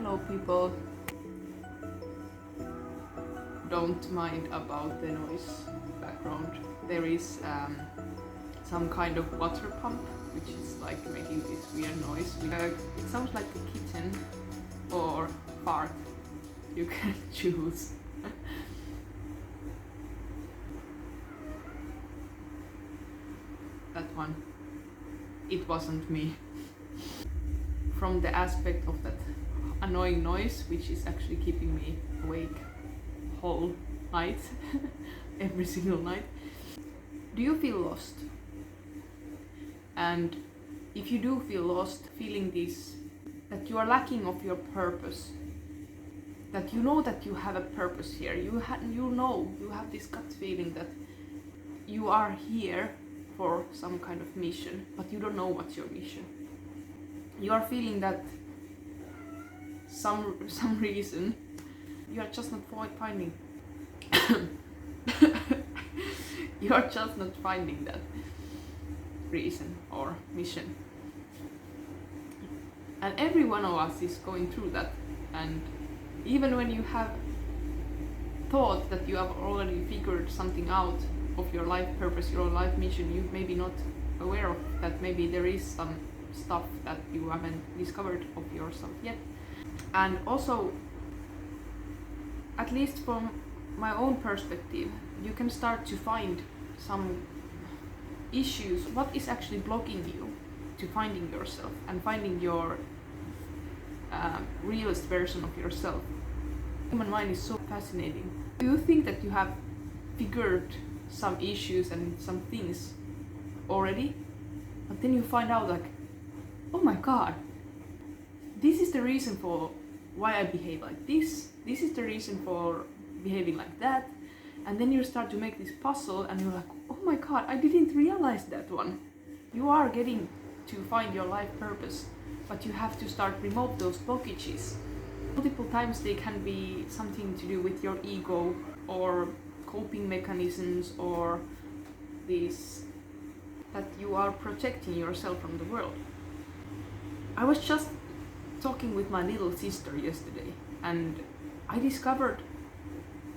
Hello people, don't mind about the noise background. There is some kind of water pump which is like making this weird noise. It sounds like a kitten or fart. You can choose. That one. It wasn't me. From the aspect of that annoying noise, which is actually keeping me awake whole night, every single night. Do you feel lost? And if you do feel lost, feeling this, that you are lacking of your purpose, that you know that you have a purpose here, you have this gut feeling that you are here for some kind of mission, but you don't know what's your mission. You are feeling that some reason you are just not finding you are just not finding that reason or mission. And every one of us is going through that, and even when you have thought that you have already figured something out of your life purpose, your life mission, you may be not aware of that. Maybe there is some stuff that you haven't discovered of yourself yet. And also, at least from my own perspective, you can start to find some issues. What is actually blocking you to finding yourself and finding your realist version of yourself? Human mind is so fascinating. Do you think that you have figured some issues and some things already, but then you find out like, oh my god, this is the reason for why I behave like this is the reason for behaving like that, and then you start to make this puzzle and you're like, oh my god, I didn't realize that one. You are getting to find your life purpose, but you have to start remove those blockages. Multiple times they can be something to do with your ego or coping mechanisms, or this that you are protecting yourself from the world. I was just talking with my little sister yesterday, and I discovered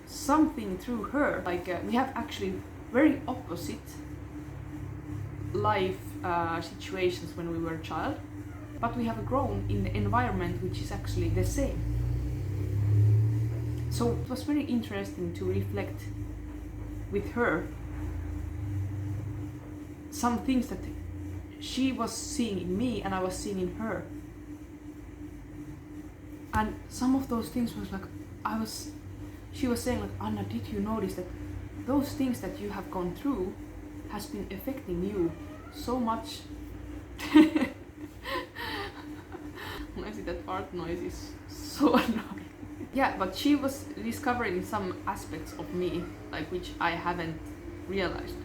something through her. Like we have actually very opposite life situations when we were a child, but we have grown in the environment which is actually the same. So it was very interesting to reflect with her some things that she was seeing in me and I was seeing in her. And some of those things was like, she was saying like, Anna, did you notice that those things that you have gone through has been affecting you so much? Honestly, that fart noise is so annoying. Yeah, but she was discovering some aspects of me, like which I haven't realized.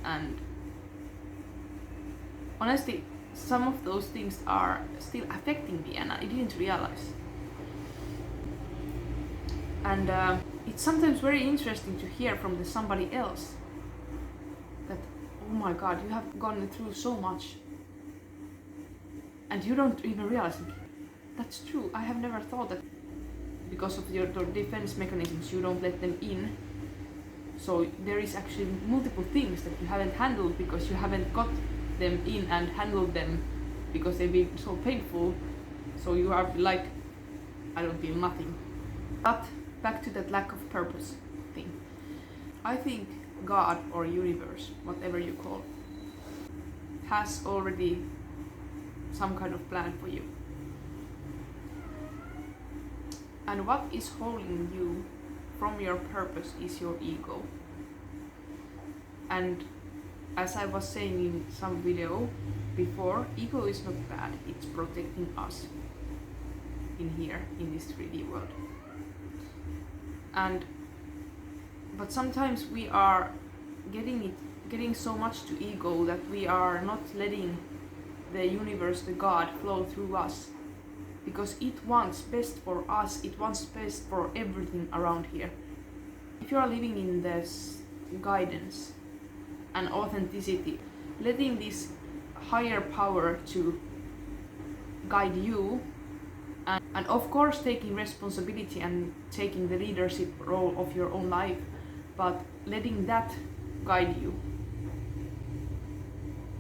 And honestly, some of those things are still affecting me and I didn't realize. And it's sometimes very interesting to hear from somebody else that, oh my god, you have gone through so much and you don't even realize it. That's true. I have never thought that because of your defense mechanisms you don't let them in. So there is actually multiple things that you haven't handled because you haven't got them in and handled them because they've been so painful. So you are like, I don't feel nothing. But back to that lack of purpose thing. I think God or universe, whatever you call it, has already some kind of plan for you. And what is holding you from your purpose is your ego. And as I was saying in some video before, ego is not bad, it's protecting us in here, in this 3D world. But sometimes we are getting so much to ego that we are not letting the universe, the God, flow through us. Because it wants best for us, it wants best for everything around here. If you are living in this guidance and authenticity, letting this higher power to guide you And of course taking responsibility and taking the leadership role of your own life, but letting that guide you,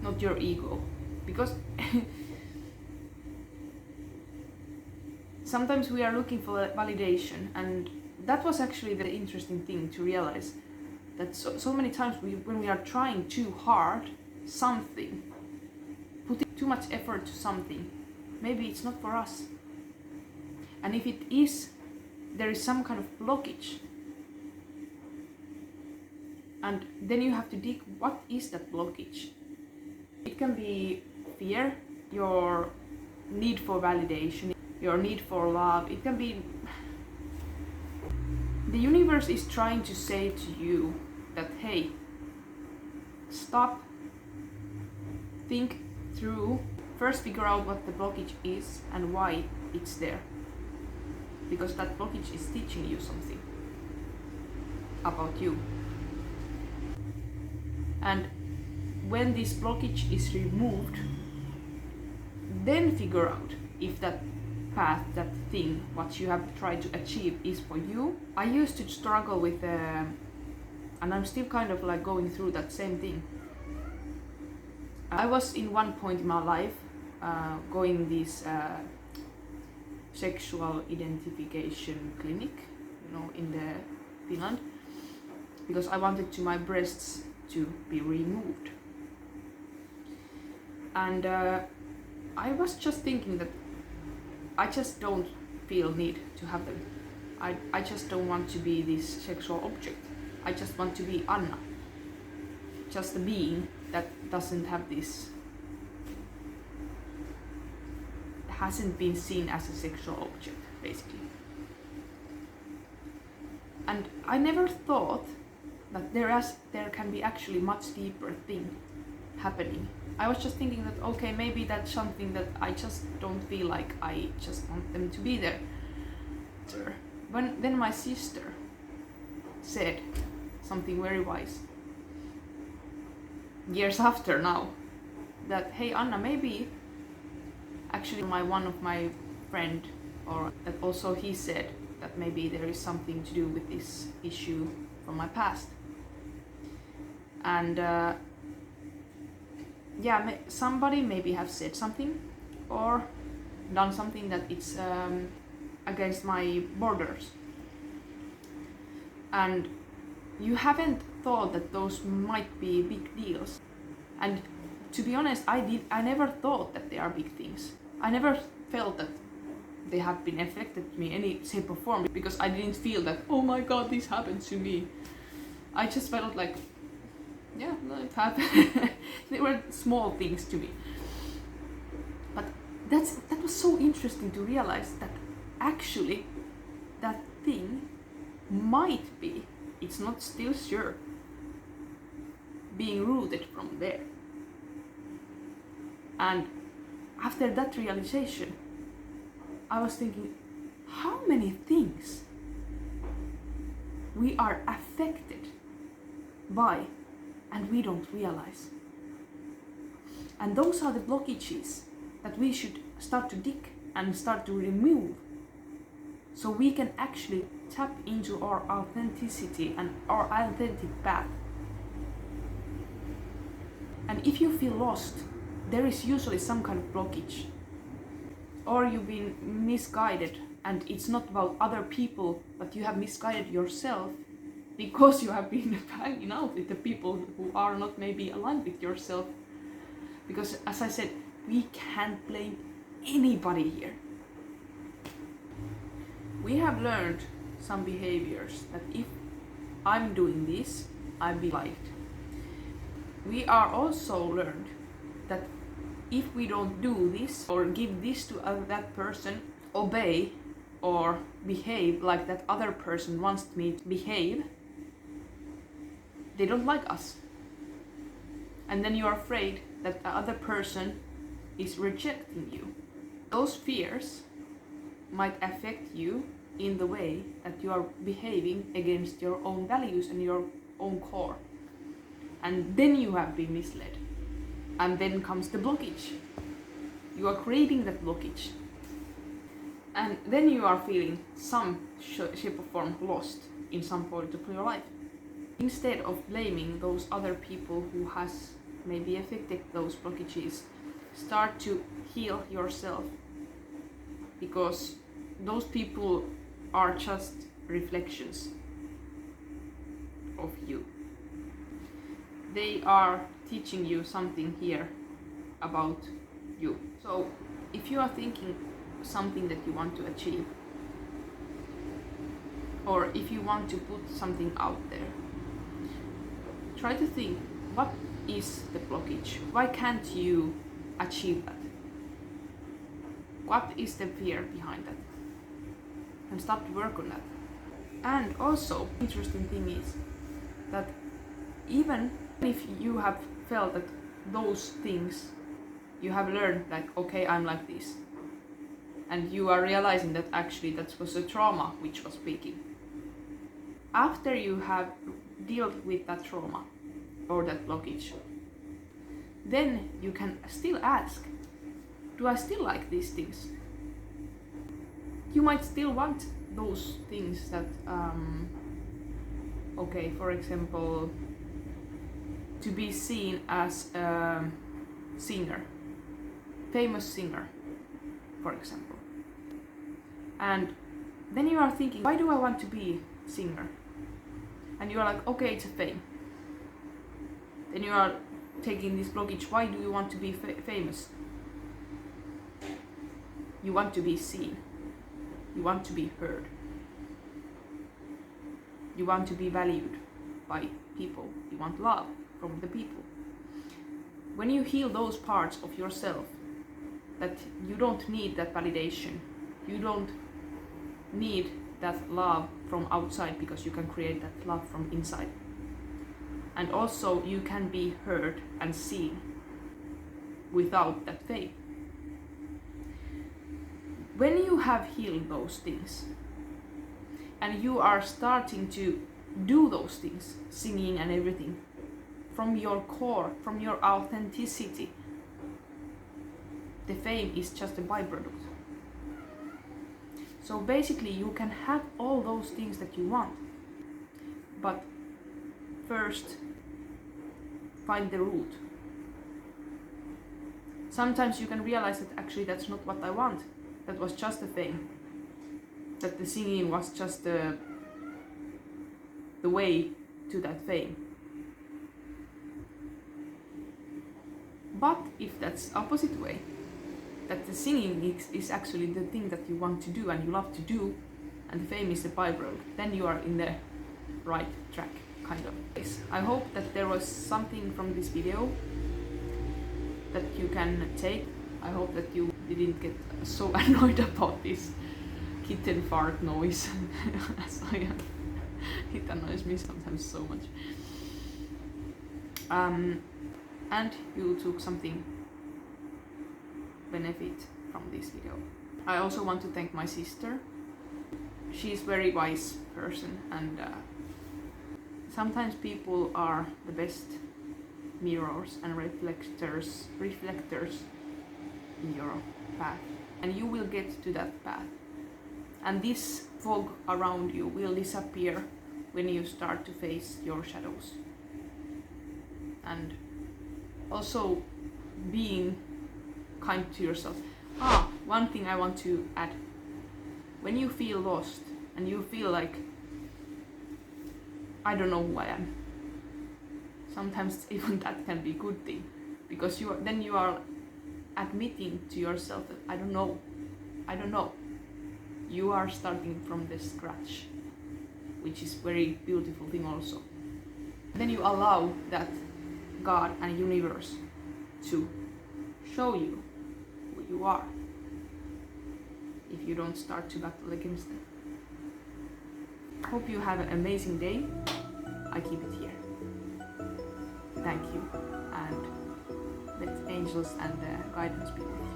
not your ego. Because sometimes we are looking for validation, and that was actually the interesting thing to realize, that so many times when we are trying too hard something, putting too much effort to something, maybe it's not for us. And if it is, there is some kind of blockage. And then you have to dig, what is that blockage? It can be fear, your need for validation, your need for love. It can be... The universe is trying to say to you that, hey, stop, think through, first figure out what the blockage is and why it's there. Because that blockage is teaching you something about you. And when this blockage is removed, then figure out if that path, that thing, what you have tried to achieve is for you. I used to struggle with, and I'm still kind of like going through that same thing. I was in one point in my life going this sexual identification clinic, in the Finland, because I wanted my breasts to be removed. And I was just thinking that I just don't feel need to have them. I just don't want to be this sexual object. I just want to be Anna. Just a being that doesn't have this, hasn't been seen as a sexual object, basically. And I never thought that there can be actually much deeper thing happening. I was just thinking that, okay, maybe that's something that I just don't feel like, I just want them to be there. Then my sister said something very wise, years after now, that, hey Anna, maybe actually one of my friend, or that also he said that maybe there is something to do with this issue from my past. And somebody maybe have said something or done something that it's against my borders. And you haven't thought that those might be big deals. And to be honest, I never thought that they are big things. I never felt that they have been affected me in any shape or form, because I didn't feel that, oh my god, this happened to me. I just felt like, yeah, it happened. They were small things to me. But that was so interesting to realize that actually that thing might be, it's not still sure, being rooted from there. And after that realization, I was thinking, how many things we are affected by and we don't realize. And those are the blockages that we should start to dig and start to remove, so we can actually tap into our authenticity and our authentic path. And if you feel lost, there is usually some kind of blockage, or you've been misguided, and it's not about other people, but you have misguided yourself because you have been hanging out with the people who are not maybe aligned with yourself. Because as I said, we can't blame anybody here. We have learned some behaviors that if I'm doing this, I'll be liked. We are also learned that if we don't do this or give this to that person, obey or behave like that other person wants me to behave, they don't like us. And then you're afraid that the other person is rejecting you. Those fears might affect you in the way that you are behaving against your own values and your own core. And then you have been misled. And then comes the blockage. You are creating that blockage. And then you are feeling some shape or form lost in some point of your life. Instead of blaming those other people who has maybe affected those blockages, start to heal yourself, because those people are just reflections of you. They are teaching you something here about you. So if you are thinking something that you want to achieve, or if you want to put something out there, try to think, what is the blockage? Why can't you achieve that? What is the fear behind that? And start to work on that. And also, interesting thing is that even if you have felt that those things, you have learned like, okay, I'm like this, and you are realizing that actually that was a trauma which was speaking. After you have dealt with that trauma or that blockage, then you can still ask, do I still like these things? You might still want those things that, okay, for example, to be seen as a singer, famous singer, for example. And then you are thinking, why do I want to be a singer? And you are like, okay, it's a fame. Then you are taking this blockage, why do you want to be famous? You want to be seen. You want to be heard. You want to be valued by people. You want love from the people. When you heal those parts of yourself, that you don't need that validation, you don't need that love from outside, because you can create that love from inside. And also you can be heard and seen without that fame. When you have healed those things and you are starting to do those things, singing and everything, from your core, from your authenticity, the fame is just a byproduct. So basically you can have all those things that you want, but first find the root. Sometimes you can realize that actually that's not what I want. That was just a fame. That the singing was just the way to that fame. But if that's opposite way, that the singing is actually the thing that you want to do and you love to do, and the fame is the byproduct, then you are in the right track, kind of. I hope that there was something from this video that you can take. I hope that you didn't get so annoyed about this kitten fart noise as I am. It annoys me sometimes so much. And you took something benefit from this video. I also want to thank my sister. She's a very wise person, and sometimes people are the best mirrors and reflectors in your path, and you will get to that path. And this fog around you will disappear when you start to face your shadows. And also being kind to yourself. One thing I want to add. When you feel lost and you feel like, I don't know who I am, sometimes even that can be a good thing, because you are admitting to yourself that I don't know. You are starting from the scratch, which is very beautiful thing also. Then you allow that God and universe to show you who you are, if you don't start to battle against them. Hope you have an amazing day. I keep it here. Thank you, and let angels and guidance be with you.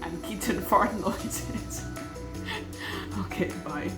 And kitten fart noises. Okay, bye.